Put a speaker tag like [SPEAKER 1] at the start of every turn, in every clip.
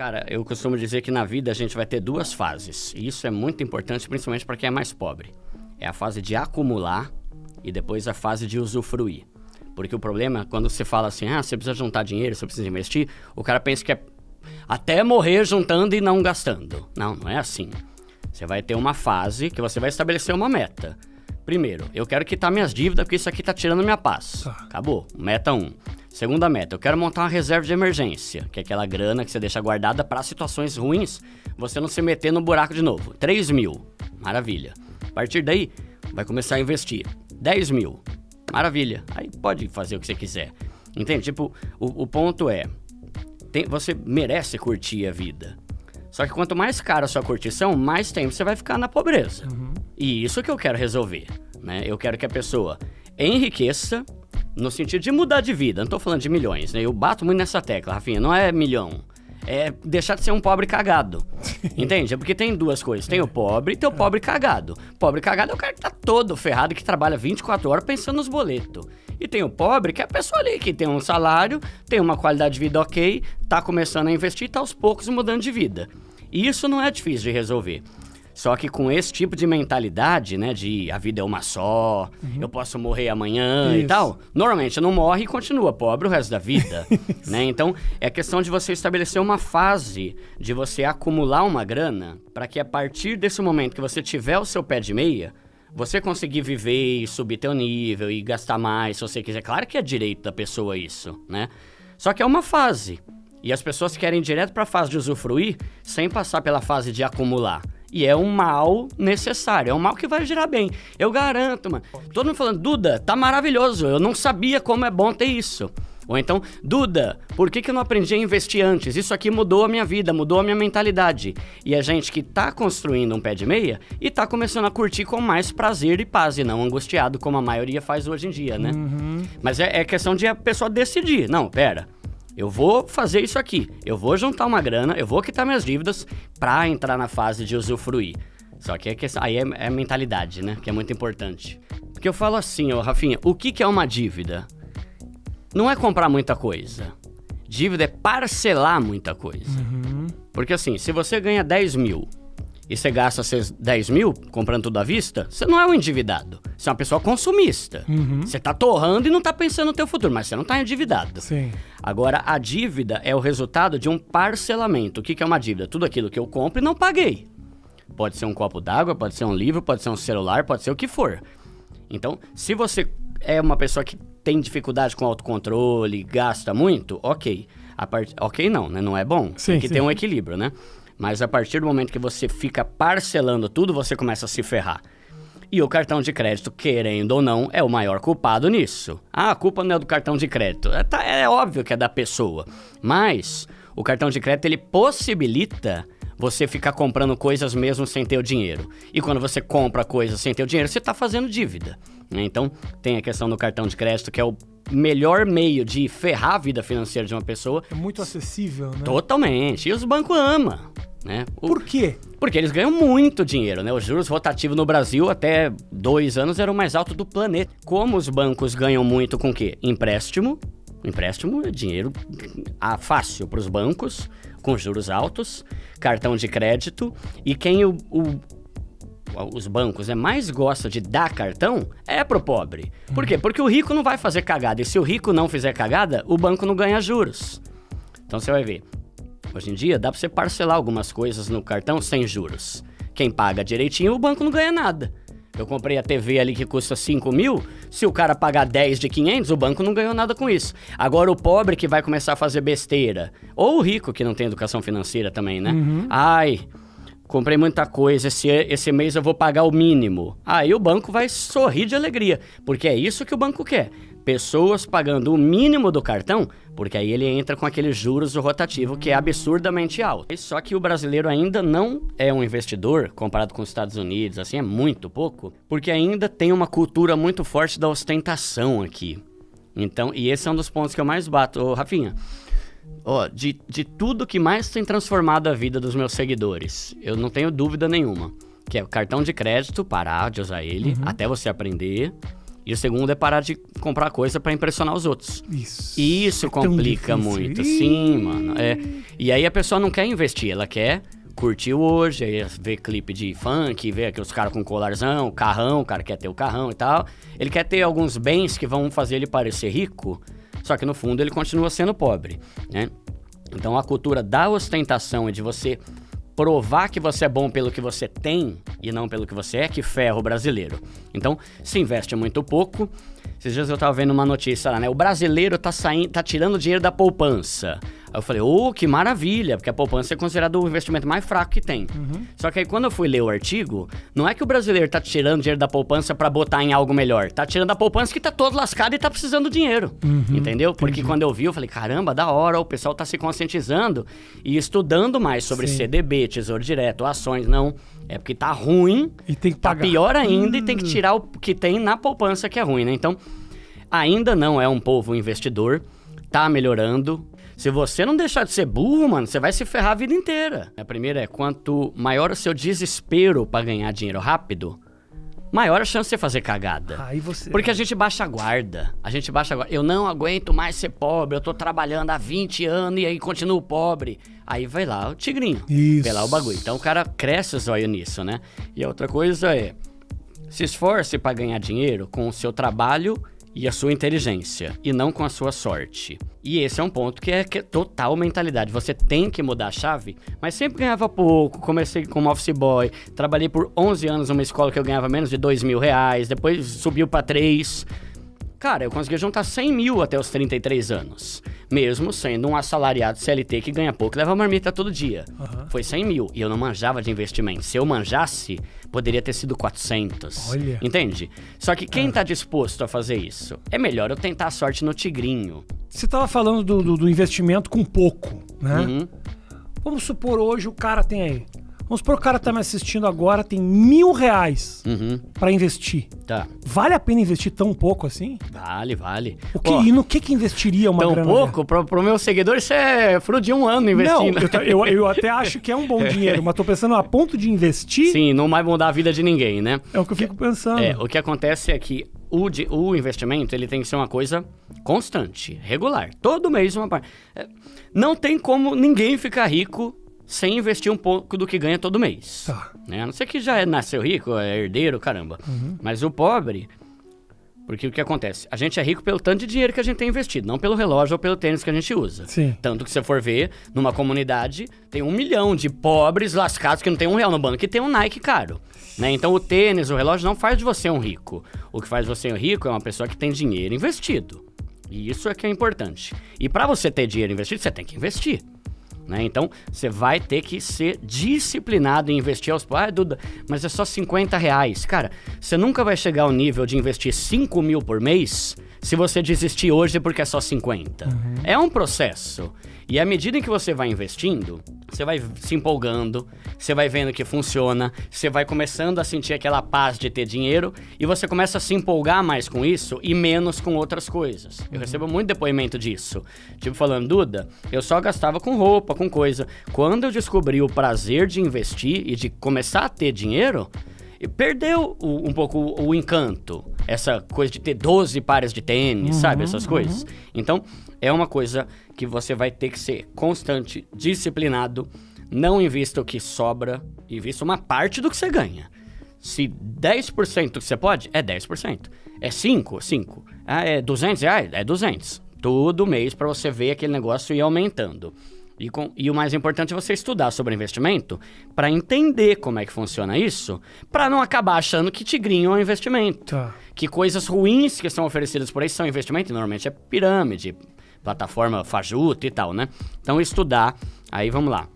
[SPEAKER 1] Cara, eu costumo dizer que na vida a gente vai ter duas fases. E isso é muito importante, principalmente para quem é mais pobre. É a fase de acumular e depois a fase de usufruir. Porque o problema é quando você fala assim, você precisa juntar dinheiro, você precisa investir, o cara pensa que é até morrer juntando e não gastando. Não, não é assim. Você vai ter uma fase que você vai estabelecer uma meta. Primeiro, eu quero quitar minhas dívidas porque isso aqui tá tirando minha paz. Acabou. Meta 1. Segunda meta, eu quero montar uma reserva de emergência, que é aquela grana que você deixa guardada para situações ruins, você não se meter no buraco de novo. 3 mil. Maravilha. A partir daí, vai começar a investir. 10 mil. Maravilha. Aí pode fazer o que você quiser. Entende? Tipo, o ponto é, você merece curtir a vida. Só que quanto mais cara a sua curtição, mais tempo você vai ficar na pobreza. E isso que eu quero resolver, né? Eu quero que a pessoa enriqueça no sentido de mudar de vida. Não tô falando de milhões, né? Eu bato muito nessa tecla, Rafinha. Não é milhão. É deixar de ser um pobre cagado. Entende? É porque tem duas coisas. Tem o pobre e tem o pobre cagado. Pobre cagado é o cara que tá todo ferrado, que trabalha 24 horas pensando nos boletos. E tem o pobre, que é a pessoa ali que tem um salário, tem uma qualidade de vida ok, tá começando a investir e tá aos poucos mudando de vida. E isso não é difícil de resolver. Só que com esse tipo de mentalidade, né, de a vida é uma só, eu posso morrer amanhã e tal, normalmente não morre e continua pobre o resto da vida, né? Então, é questão de você estabelecer uma fase de você acumular uma grana para que a partir desse momento que você tiver o seu pé de meia, você conseguir viver e subir teu nível e gastar mais se você quiser. Claro que é direito da pessoa isso, né? Só que é uma fase. E as pessoas querem ir direto para a fase de usufruir sem passar pela fase de acumular. E é um mal necessário, é um mal que vai gerar bem. Eu garanto, mano. Todo mundo falando, Duda, tá maravilhoso, eu não sabia como é bom ter isso. Ou então, Duda, por que eu não aprendi a investir antes? Isso aqui mudou a minha vida, mudou a minha mentalidade. E a gente que tá construindo um pé de meia e tá começando a curtir com mais prazer e paz, e não angustiado como a maioria faz hoje em dia, né? Mas é questão de a pessoa decidir. Não, pera. Eu vou fazer isso aqui, eu vou juntar uma grana, eu vou quitar minhas dívidas pra entrar na fase de usufruir. Só que aí é mentalidade, né? Que é muito importante. Porque eu falo assim, Rafinha, o que é uma dívida? Não é comprar muita coisa. Dívida é parcelar muita coisa. Porque assim, se você ganha 10 mil e você gasta esses 10 mil comprando tudo à vista, você não é um endividado. Você é uma pessoa consumista. Você tá torrando e não tá pensando no teu futuro, mas você não tá endividado.
[SPEAKER 2] Sim.
[SPEAKER 1] Agora, a dívida é o resultado de um parcelamento. O que é uma dívida? Tudo aquilo que eu compro e não paguei. Pode ser um copo d'água, pode ser um livro, pode ser um celular, pode ser o que for. Então, se você é uma pessoa que tem dificuldade com autocontrole, gasta muito, ok. Ok não, né? Não é bom.
[SPEAKER 2] Sim,
[SPEAKER 1] tem que ter um equilíbrio, né? Mas a partir do momento que você fica parcelando tudo, você começa a se ferrar. E o cartão de crédito, querendo ou não, é o maior culpado nisso. A culpa não é do cartão de crédito. É óbvio que é da pessoa. Mas o cartão de crédito, ele possibilita você ficar comprando coisas mesmo sem ter o dinheiro. E quando você compra coisas sem ter o dinheiro, você está fazendo dívida. Então, tem a questão do cartão de crédito, que é o melhor meio de ferrar a vida financeira de uma pessoa.
[SPEAKER 2] É muito acessível, né?
[SPEAKER 1] Totalmente. E os bancos amam. Né?
[SPEAKER 2] Por quê?
[SPEAKER 1] Porque eles ganham muito dinheiro, né? Os juros rotativos no Brasil até 2 anos eram o mais alto do planeta. Como os bancos ganham muito com o quê? Empréstimo. Empréstimo é dinheiro fácil para os bancos, com juros altos, cartão de crédito. E quem os bancos mais gosta de dar cartão é pro pobre. Por quê? Porque o rico não vai fazer cagada. E se o rico não fizer cagada, o banco não ganha juros. Então você vai ver. Hoje em dia, dá pra você parcelar algumas coisas no cartão sem juros. Quem paga direitinho, o banco não ganha nada. Eu comprei a TV ali que custa 5 mil, se o cara pagar 10 de 500, o banco não ganhou nada com isso. Agora o pobre que vai começar a fazer besteira, ou o rico que não tem educação financeira também, né? Ai, comprei muita coisa, esse mês eu vou pagar o mínimo. Aí o banco vai sorrir de alegria, porque é isso que o banco quer. Pessoas pagando o mínimo do cartão, porque aí ele entra com aqueles juros do rotativo que é absurdamente alto. Só que o brasileiro ainda não é um investidor, comparado com os Estados Unidos, assim, é muito pouco, porque ainda tem uma cultura muito forte da ostentação aqui. Então, e esse é um dos pontos que eu mais bato. Ô, Rafinha, de tudo que mais tem transformado a vida dos meus seguidores, eu não tenho dúvida nenhuma, que é o cartão de crédito, parar de usar ele, até você aprender. E o segundo é parar de comprar coisa pra impressionar os outros. Isso complica muito. Sim, mano. E aí a pessoa não quer investir, ela quer curtir hoje, aí ver clipe de funk, ver aqueles caras com colarzão, carrão, o cara quer ter o carrão e tal. Ele quer ter alguns bens que vão fazer ele parecer rico, só que no fundo ele continua sendo pobre, né? Então a cultura da ostentação e de você provar que você é bom pelo que você tem e não pelo que você é, que ferra o brasileiro. Então, se investe muito pouco. Esses dias eu tava vendo uma notícia lá, né? O brasileiro tá tirando dinheiro da poupança. Aí eu falei, que maravilha, porque a poupança é considerado o investimento mais fraco que tem. Só que aí quando eu fui ler o artigo, não é que o brasileiro tá tirando dinheiro da poupança pra botar em algo melhor. Tá tirando da poupança que tá todo lascado e tá precisando de dinheiro. Entendeu? Porque quando eu vi, eu falei, caramba, da hora, o pessoal tá se conscientizando e estudando mais sobre CDB, Tesouro Direto, ações, não. É porque tá ruim,
[SPEAKER 2] e tem que pagar.
[SPEAKER 1] Tá pior ainda e tem que tirar o que tem na poupança que é ruim, né? Então, ainda não é um povo investidor, tá melhorando. Se você não deixar de ser burro, mano, você vai se ferrar a vida inteira. A primeira é, quanto maior o seu desespero pra ganhar dinheiro rápido, maior a chance de você fazer cagada. Porque a gente baixa a guarda. Eu não aguento mais ser pobre, eu tô trabalhando há 20 anos e aí continuo pobre. Aí vai lá o tigrinho, vai lá o bagulho. Então o cara cresce o zóio nisso, né? E a outra coisa é, se esforce pra ganhar dinheiro com o seu trabalho e a sua inteligência, e não com a sua sorte. E esse é um ponto que é total mentalidade. Você tem que mudar a chave, mas sempre ganhava pouco. Comecei como office boy, trabalhei por 11 anos numa escola que eu ganhava menos de R$2.000, depois subiu pra 3. Cara, eu consegui juntar 100 mil até os 33 anos. Mesmo sendo um assalariado CLT que ganha pouco e leva marmita todo dia. Foi 100 mil. E eu não manjava de investimento. Se eu manjasse, poderia ter sido 400.
[SPEAKER 2] Olha.
[SPEAKER 1] Entende? Só que quem tá disposto a fazer isso? É melhor eu tentar a sorte no tigrinho.
[SPEAKER 2] Você tava falando do investimento com pouco, né? Vamos supor hoje o cara tem aí... Vamos supor que o cara tá me assistindo agora, tem R$1.000 pra investir.
[SPEAKER 1] Tá.
[SPEAKER 2] Vale a pena investir tão pouco assim?
[SPEAKER 1] Vale.
[SPEAKER 2] E no que investiria uma grana?
[SPEAKER 1] Tão pouco? Pro meu seguidor isso é fruto de um ano investindo.
[SPEAKER 2] Não, eu até acho que é um bom dinheiro, mas tô pensando a ponto de investir...
[SPEAKER 1] Sim, não vai mudar a vida de ninguém, né?
[SPEAKER 2] É o que eu fico pensando.
[SPEAKER 1] O que acontece é que o investimento, ele tem que ser uma coisa constante, regular. Todo mês uma parte. Não tem como ninguém ficar rico sem investir um pouco do que ganha todo mês.
[SPEAKER 2] Tá.
[SPEAKER 1] Né? A não ser que já nasceu rico, é herdeiro, caramba. Mas o pobre... Porque o que acontece? A gente é rico pelo tanto de dinheiro que a gente tem investido, não pelo relógio ou pelo tênis que a gente usa.
[SPEAKER 2] Sim.
[SPEAKER 1] Tanto que se você for ver, numa comunidade, tem 1 milhão de pobres lascados que não tem R$1 no banco, que tem um Nike caro. Né? Então o tênis, o relógio não faz de você um rico. O que faz você um rico é uma pessoa que tem dinheiro investido. E isso é que é importante. E para você ter dinheiro investido, você tem que investir. Né? Então, você vai ter que ser disciplinado em investir aos... Duda, mas é só R$50. Cara, você nunca vai chegar ao nível de investir 5 mil por mês se você desistir hoje porque é só 50. É um processo. E à medida em que você vai investindo, você vai se empolgando, você vai vendo que funciona, você vai começando a sentir aquela paz de ter dinheiro e você começa a se empolgar mais com isso e menos com outras coisas. Eu recebo muito depoimento disso. Tipo falando, Duda, eu só gastava com roupa, com coisa. Quando eu descobri o prazer de investir e de começar a ter dinheiro, perdeu um pouco o encanto. Essa coisa de ter 12 pares de tênis, sabe? Essas coisas. Então, é uma coisa que você vai ter que ser constante, disciplinado. Não invista o que sobra, invista uma parte do que você ganha. Se 10% que você pode, é 10%. É 5. É R$200? É 200. Todo mês para você ver aquele negócio ir aumentando. E o mais importante é você estudar sobre investimento para entender como é que funciona isso, para não acabar achando que tigrinho é um investimento.
[SPEAKER 2] Tá.
[SPEAKER 1] Que coisas ruins que são oferecidas por aí são investimento, e normalmente é pirâmide, plataforma fajuta e tal, né? Então estudar, aí vamos lá.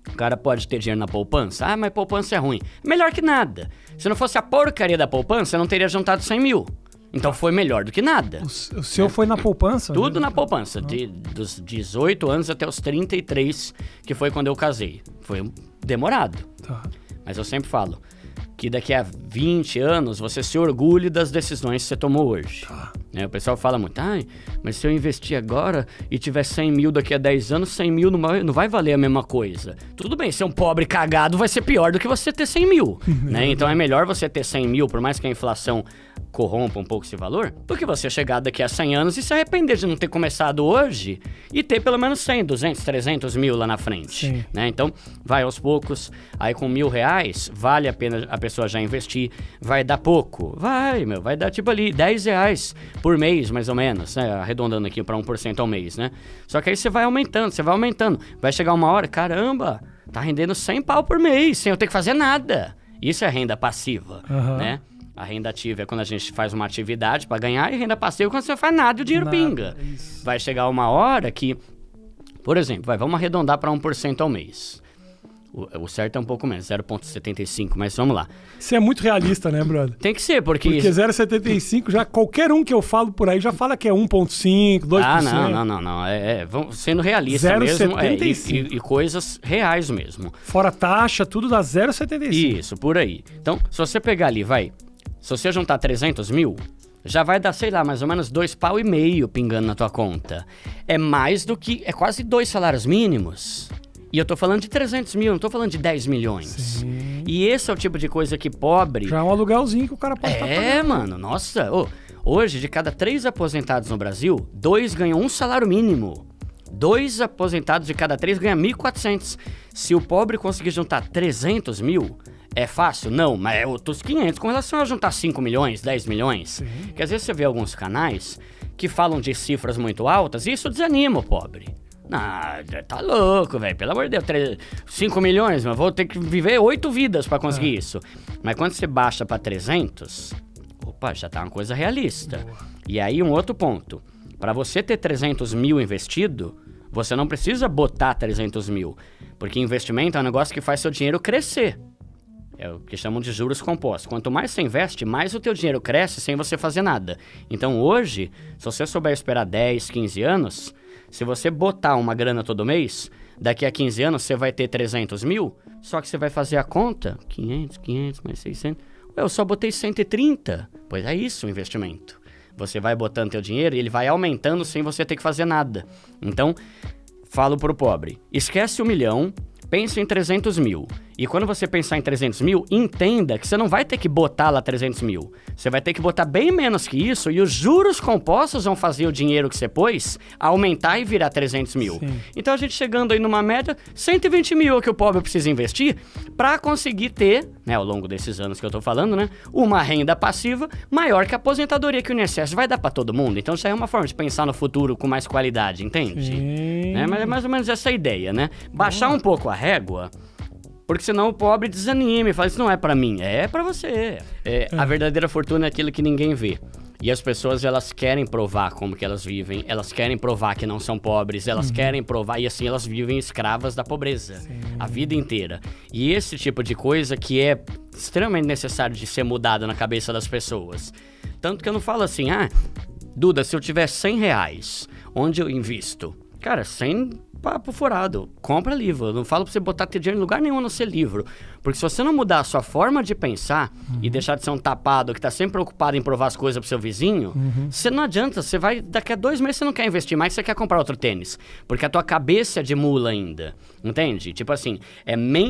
[SPEAKER 1] O cara pode ter dinheiro na poupança? Mas poupança é ruim. Melhor que nada. Se não fosse a porcaria da poupança, eu não teria juntado 100 mil. Então foi melhor do que nada.
[SPEAKER 2] O seu foi na poupança?
[SPEAKER 1] Tudo na poupança. Dos 18 anos até os 33, que foi quando eu casei. Foi demorado.
[SPEAKER 2] Tá.
[SPEAKER 1] Mas eu sempre falo que daqui a 20 anos você se orgulhe das decisões que você tomou hoje.
[SPEAKER 2] Tá.
[SPEAKER 1] Né? O pessoal fala muito, mas se eu investir agora e tiver 100 mil daqui a 10 anos, 100 mil não vai valer a mesma coisa. Tudo bem, ser um pobre cagado vai ser pior do que você ter 100 mil. Né? Então é melhor você ter 100 mil, por mais que a inflação corrompa um pouco esse valor, do que você chegar daqui a 100 anos e se arrepender de não ter começado hoje e ter pelo menos 100, 200, 300 mil lá na frente. Né? Então, vai aos poucos. Aí com R$1.000, vale a pena a pessoa já investir. Vai dar pouco? Vai dar tipo ali R$10 por mês, mais ou menos, né? Arredondando aqui para 1% ao mês, né? Só que aí você vai aumentando. Vai chegar uma hora, caramba, tá rendendo 100 pau por mês, sem eu ter que fazer nada. Isso é renda passiva, né? A renda ativa é quando a gente faz uma atividade para ganhar, e renda passiva é quando você faz nada e o dinheiro pinga. Isso. Vai chegar uma hora que, por exemplo, vamos arredondar para 1% ao mês. O certo é um pouco menos, 0,75, mas vamos lá.
[SPEAKER 2] Isso é muito realista, né, brother?
[SPEAKER 1] Tem que ser, porque
[SPEAKER 2] 0,75, já qualquer um que eu falo por aí já fala que é 1,5, 2%.
[SPEAKER 1] Não. Vamos sendo realista mesmo. E coisas reais mesmo.
[SPEAKER 2] Fora taxa, tudo dá 0,75.
[SPEAKER 1] Isso, por aí. Então, se você pegar ali, se você juntar 300 mil, já vai dar, sei lá, mais ou menos R$2,5 pau pingando na tua conta. É quase 2 salários mínimos. E eu tô falando de 300 mil, não tô falando de 10 milhões. Sim. E esse é o tipo de coisa que pobre...
[SPEAKER 2] Já é um aluguelzinho que o cara pode estar pagando.
[SPEAKER 1] Mano, nossa. Hoje, de cada 3 aposentados no Brasil, 2 ganham um salário mínimo. 2 aposentados de cada 3 ganham 1.400. Se o pobre conseguir juntar 300 mil, é fácil? Não, mas é outros 500 com relação a juntar 5 milhões, 10 milhões. Sim. Porque às vezes você vê alguns canais que falam de cifras muito altas e isso desanima o pobre. Tá louco, velho. Pelo amor de Deus, 5 milhões, mas vou ter que viver 8 vidas pra conseguir isso. Mas quando você baixa pra 300, já tá uma coisa realista. Boa. E aí um outro ponto. Pra você ter 300 mil investido, você não precisa botar 300 mil. Porque investimento é um negócio que faz seu dinheiro crescer. É o que chamam de juros compostos. Quanto mais você investe, mais o teu dinheiro cresce sem você fazer nada. Então hoje, se você souber esperar 10, 15 anos... Se você botar uma grana todo mês, daqui a 15 anos você vai ter 300 mil, só que você vai fazer a conta, 500 mais 600, eu só botei 130. Pois é isso o investimento. Você vai botando teu dinheiro e ele vai aumentando sem você ter que fazer nada. Então, falo pro pobre, esquece 1 milhão, pensa em 300 mil. E quando você pensar em 300 mil, entenda que você não vai ter que botar lá 300 mil. Você vai ter que botar bem menos que isso e os juros compostos vão fazer o dinheiro que você pôs aumentar e virar 300 mil. Sim. Então a gente chegando aí numa média, 120 mil é que o pobre precisa investir para conseguir ter, né, ao longo desses anos que eu tô falando, né, uma renda passiva maior que a aposentadoria que o INSS vai dar para todo mundo. Então isso aí é uma forma de pensar no futuro com mais qualidade, entende? Sim. Mas é mais ou menos essa ideia, né? Baixar um pouco a régua, porque senão o pobre desanima e fala, isso não é pra mim, é pra você. A verdadeira fortuna é aquilo que ninguém vê. E as pessoas, elas querem provar como que elas vivem, elas querem provar que não são pobres, elas querem provar, e assim elas vivem escravas da pobreza. Sim. A vida inteira. E esse tipo de coisa que é extremamente necessário de ser mudado na cabeça das pessoas. Tanto que eu não falo assim, Duda, se eu tiver R$100, onde eu invisto? Cara, 100 papo furado, compra livro. Eu não falo pra você botar teu dinheiro em lugar nenhum a não ser livro. Porque se você não mudar a sua forma de pensar e deixar de ser um tapado que tá sempre preocupado em provar as coisas pro seu vizinho, você não adianta, você vai, daqui a 2 meses você não quer investir mais, você quer comprar outro tênis. Porque a tua cabeça é de mula ainda, entende? Tipo assim,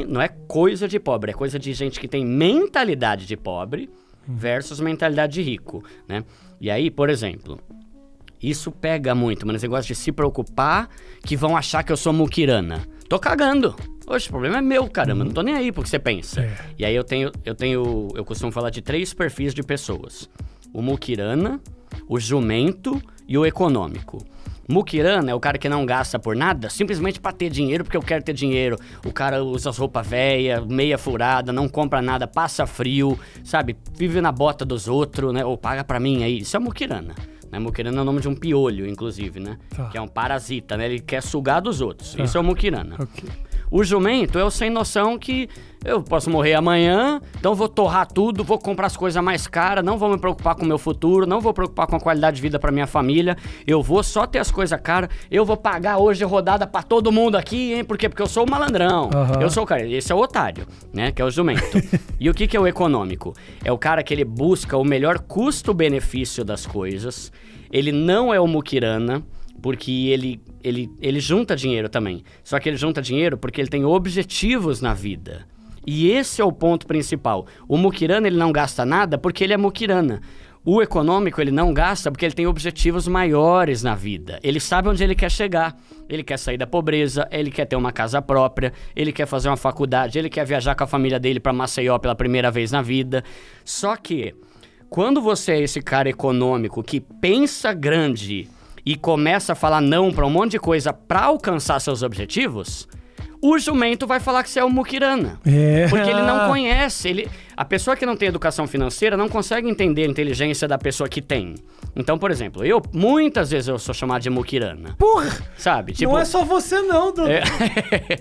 [SPEAKER 1] não é coisa de pobre, é coisa de gente que tem mentalidade de pobre versus mentalidade de rico, né? E aí, por exemplo... Isso pega muito, mano. Esse negócio de se preocupar que vão achar que eu sou muquirana. Tô cagando. Oxe, o problema é meu, caramba. Não tô nem aí pro que você pensa. E aí eu costumo falar de 3 perfis de pessoas. O muquirana, o jumento e o econômico. Muquirana é o cara que não gasta por nada, simplesmente pra ter dinheiro, porque eu quero ter dinheiro. O cara usa as roupas velhas, meia furada, não compra nada, passa frio, sabe? Vive na bota dos outros, né? Ou paga pra mim aí. Isso é muquirana. Muquirana é o nome de um piolho, inclusive, né? Tá. Que é um parasita, né? Ele quer sugar dos outros. Tá. Isso é o muquirana. Okay. O jumento é o sem noção que eu posso morrer amanhã, então vou torrar tudo, vou comprar as coisas mais caras, não vou me preocupar com o meu futuro, não vou preocupar com a qualidade de vida pra minha família, eu vou só ter as coisas caras, eu vou pagar hoje rodada pra todo mundo aqui, hein? Por quê? Porque eu sou o malandrão, eu sou o cara, esse é o otário, né? Que é o jumento. E o que é o econômico? É o cara que ele busca o melhor custo-benefício das coisas, ele não é o muquirana, porque ele junta dinheiro também. Só que ele junta dinheiro porque ele tem objetivos na vida. E esse é o ponto principal. O muquirana, ele não gasta nada porque ele é muquirana. O econômico, ele não gasta porque ele tem objetivos maiores na vida. Ele sabe onde ele quer chegar. Ele quer sair da pobreza, ele quer ter uma casa própria, ele quer fazer uma faculdade, ele quer viajar com a família dele para Maceió pela primeira vez na vida. Só que, quando você é esse cara econômico que pensa grande e começa a falar não para um monte de coisa para alcançar seus objetivos, o jumento vai falar que você é o muquirana. Porque ele não conhece. A pessoa que não tem educação financeira não consegue entender a inteligência da pessoa que tem. Então, por exemplo, muitas vezes eu sou chamado de muquirana.
[SPEAKER 2] Porra!
[SPEAKER 1] Sabe? Tipo,
[SPEAKER 2] não é só você não, Dudu.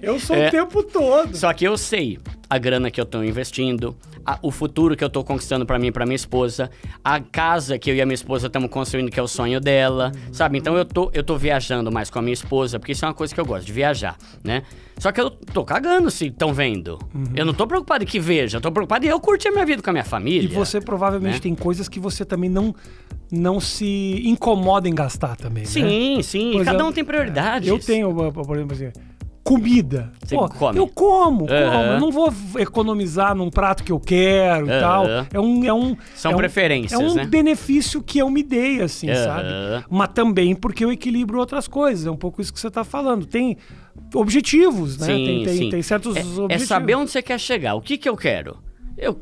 [SPEAKER 2] Eu sou o tempo todo.
[SPEAKER 1] Só que eu sei a grana que eu tô investindo, o futuro que eu tô conquistando pra mim e pra minha esposa, a casa que eu e a minha esposa estamos construindo, que é o sonho dela, sabe? Então eu tô viajando mais com a minha esposa, porque isso é uma coisa que eu gosto, de viajar, né? Só que eu tô cagando se estão vendo. Eu não tô preocupado em que veja, eu tô preocupado em eu curtir a minha vida com a minha família.
[SPEAKER 2] E você provavelmente tem coisas que você também não se incomoda em gastar também,
[SPEAKER 1] sim,
[SPEAKER 2] né?
[SPEAKER 1] Sim, cada um tem prioridades.
[SPEAKER 2] Eu tenho, por exemplo, assim, comida.
[SPEAKER 1] Você come?
[SPEAKER 2] Eu como. Eu não vou economizar num prato que eu quero e tal.
[SPEAKER 1] São preferências,
[SPEAKER 2] né? É um
[SPEAKER 1] né?
[SPEAKER 2] benefício que eu me dei, assim, sabe? Mas também porque eu equilibro outras coisas. É um pouco isso que você tá falando. Tem objetivos, né?
[SPEAKER 1] Sim.
[SPEAKER 2] Tem certos objetivos.
[SPEAKER 1] É saber onde você quer chegar. O que eu quero?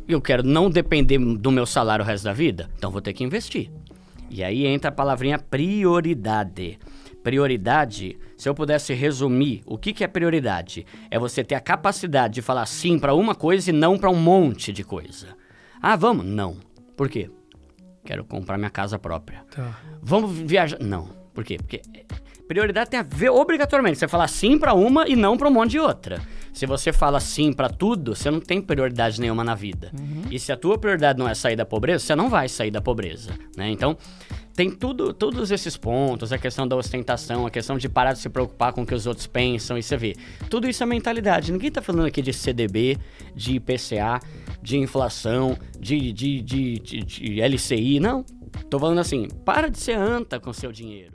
[SPEAKER 1] Eu quero não depender do meu salário o resto da vida? Então vou ter que investir. E aí entra a palavrinha prioridade. Prioridade, se eu pudesse resumir, o que é prioridade? É você ter a capacidade de falar sim para uma coisa e não para um monte de coisa. Ah, vamos? Não. Por quê? Quero comprar minha casa própria.
[SPEAKER 2] Tá.
[SPEAKER 1] Vamos viajar? Não. Por quê? Porque prioridade tem a ver obrigatoriamente. Você falar sim para uma e não para um monte de outra. Se você fala sim para tudo, você não tem prioridade nenhuma na vida. E se a tua prioridade não é sair da pobreza, você não vai sair da pobreza, né? Então, tem todos esses pontos, a questão da ostentação, a questão de parar de se preocupar com o que os outros pensam, e você vê. Tudo isso é mentalidade. Ninguém tá falando aqui de CDB, de IPCA, de inflação, de LCI, não. Tô falando assim, para de ser anta com seu dinheiro.